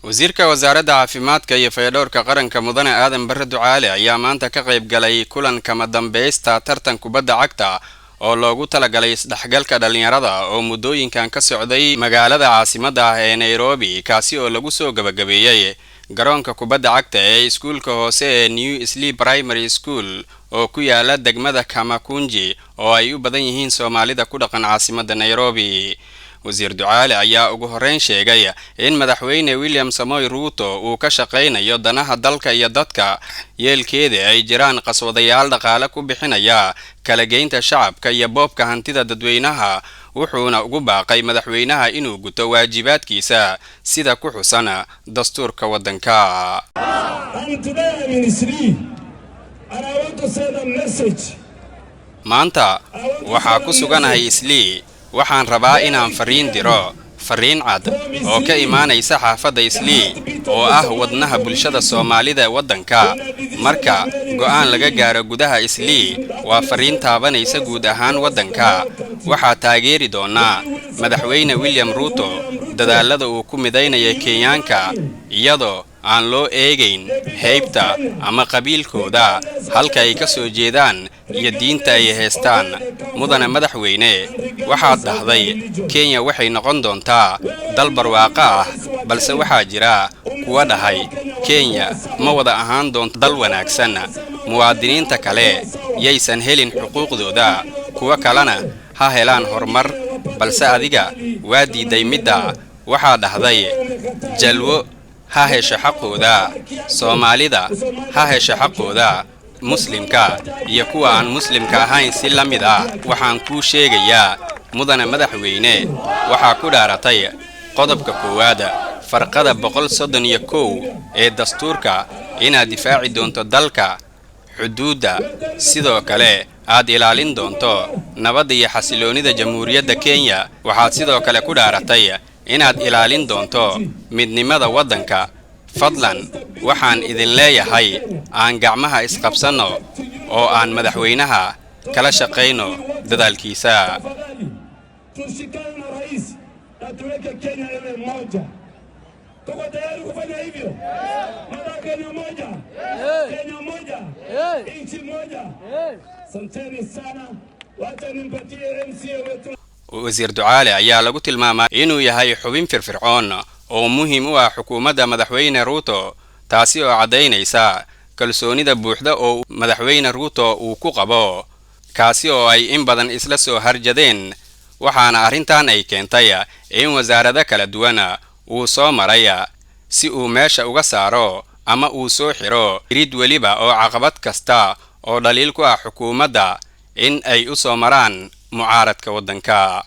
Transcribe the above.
wasiirka wasaaradda caafimaadka iyo fayadhowrka qaranka mudane aadan barre ducaale ayaa maanta ka qayb galay kulan kama dambaysta tartan kubadda cagta oo loogu talagalay isdhexgalka dhalinyarada oo muddooyinkan ka socday magaalada caasimadda ah ee Nairobi kaasi oo lagu soo gabagabeeyay garoonka kubadda cagta ee iskuulka hoose ee New Islii Primary School oo ku yaala degmada Kamakunji oo ay u badan yihiin Soomaalida ku dhaqan caasimadda Nairobi. wasiir ducaale ayaa ugu horeyn sheegay in madaxweyne William Samoei Ruto uu ka shaqeynayo danaha dalka iyo dadka yeelkeeda ay jiraan qaswadayaal dhaqaale ku bixinaya kala geynta shacabka iyo boobka hantida dadweynaha wuxuuna ugu baaqay madaxweynaha inuu guto waajibaadkiisa sida ku xusan dastuurka wadanka. maanta waxaa ku suganahay Islii waxaan rabaa inaan fariin diro fariin cad oo ka imaanaysa xaafadda Islii oo ah wadnaha bulshada Soomaalida ee wadanka marka go'aan laga gaaro gudaha Islii waa fariin taabanaysa guud ahaan wadanka waxaa taageeri doona madaxweyne William Ruto dadaalada uu ku midaynayo Kenyaanka iyadoo aan loo eegayn heybta ama qabiilkooda halka ay ka soo jeedaan iyo diinta ay haystaan. mudane madaxweyne waxaad dhahday Kenya waxay noqon doontaa dal barwaaqo ah balse waxaa jira kuwa dhahay Kenya ma wada ahaan doonto dal wanaagsan muwaadiniinta kale yaysan helin xuquuqdooda kuwa kalena ha helaan horumar balse adiga waa diiday midda waxaa dhahday jalwo ha hesho xaqooda Soomaalida ha hesho xaqooda muslimka iyo kuwa aan muslimka ahayn si la mid ah waxaan ku sheegayaa mudane madaxweyne waxaa ku dhaaratay qodobka koowaad farqada 131 ee dastuurka inaad difaaci doonto dalka xuduudda sidoo kale aad ilaalin doonto nabadda iyo xasiloonida jamhuuriyadda Kenya waxaad sidoo kale ku dhaaratay inaad ilaalin doonto midnimada wadanka fadlan waxaan idin leeyahay aan gacmaha isqabsano oo aan madaxweynaha kala shaqeyno dadaalkiisa. wasiir ducaale ayaa lagu tilmaamay inuu yahay xubin firfircoon oo muhiim u ah xukuumadda madaxweyne Ruto taasi oo cadeynaysa kalsoonida buuxda oo madaxweyne Ruto uu ku qabo kaasi oo ay in badan isla soo harjadeen waxaana arrintan ay keentay in wasaaradda kala duwan uu soo maray si uu meesha uga saaro ama uu soo xiro rid waliba oo caqabad kasta oo dhaliil ku ah xukuumadda in ay u soo maraan mucaaradka wadanka.